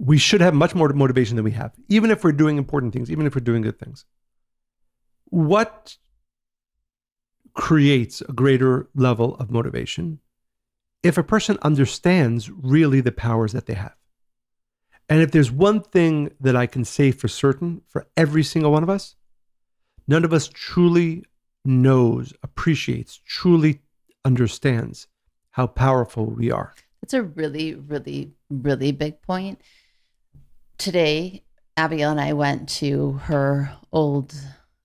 we should have much more motivation than we have, even if we're doing important things, even if we're doing good things. What creates a greater level of motivation if a person understands really the powers that they have? And if there's one thing that I can say for certain for every single one of us, none of us truly knows, appreciates, truly understands how powerful we are. That's a really, really, really big point. Today, Abigail and I went to her old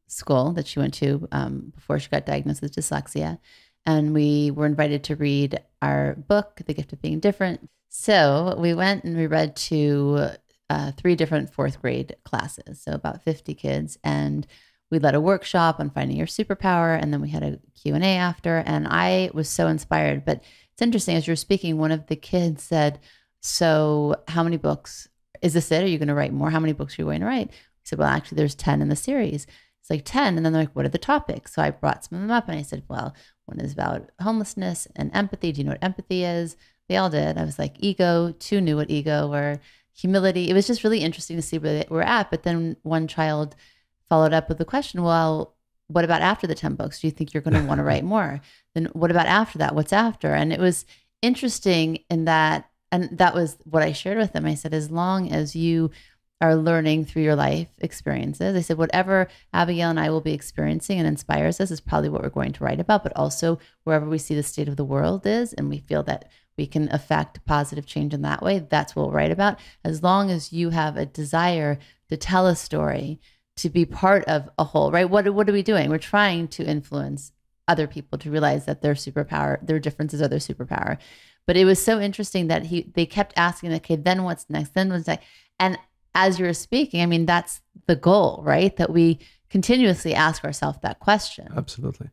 school that she went to before she got diagnosed with dyslexia. And we were invited to read our book, The Gift of Being Different. So we went and we read to 3 different 4th grade classes, so about 50 kids. And we led a workshop on finding your superpower. And then we had a Q&A after. And I was so inspired. But it's interesting, as you were speaking, one of the kids said, so how many books? Is this it? Are you going to write more? How many books are you going to write? I said, well, actually, there's 10 in the series. It's like 10. And then they're like, what are the topics? So I brought some of them up and I said, well, one is about homelessness and empathy. Do you know what empathy is? They all did. I was like, ego. 2 knew what ego were. Humility. It was just really interesting to see where they were at. But then one child followed up with the question, well, what about after the 10 books? Do you think you're going to want to write more? Then what about after that? What's after? And it was interesting in that, and that was what I shared with them. I said, as long as you are learning through your life experiences, I said, whatever Abigail and I will be experiencing and inspires us is probably what we're going to write about, but also wherever we see the state of the world is, and we feel that we can affect positive change in that way, that's what we'll write about. As long as you have a desire to tell a story, to be part of a whole, right? What are we doing? We're trying to influence other people to realize that their superpower, their differences are their superpower. But it was so interesting that they kept asking, okay, then what's next? Then what's next? And as you were speaking, I mean, that's the goal, right? That we continuously ask ourselves that question. Absolutely.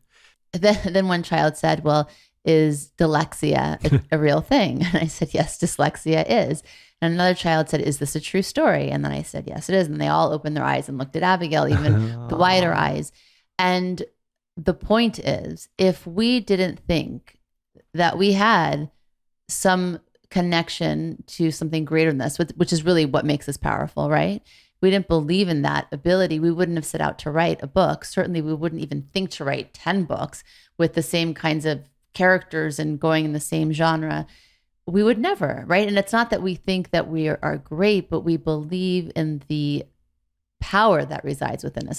Then one child said, well, is dyslexia a real thing? And I said, yes, dyslexia is. And another child said, is this a true story? And then I said, yes, it is. And they all opened their eyes and looked at Abigail, even the wider eyes. And the point is, if we didn't think that we had some connection to something greater than this, which is really what makes us powerful, right? We didn't believe in that ability, we wouldn't have set out to write a book. Certainly, we wouldn't even think to write 10 books with the same kinds of characters and going in the same genre. We would never, right? And it's not that we think that we are great, but we believe in the power that resides within us.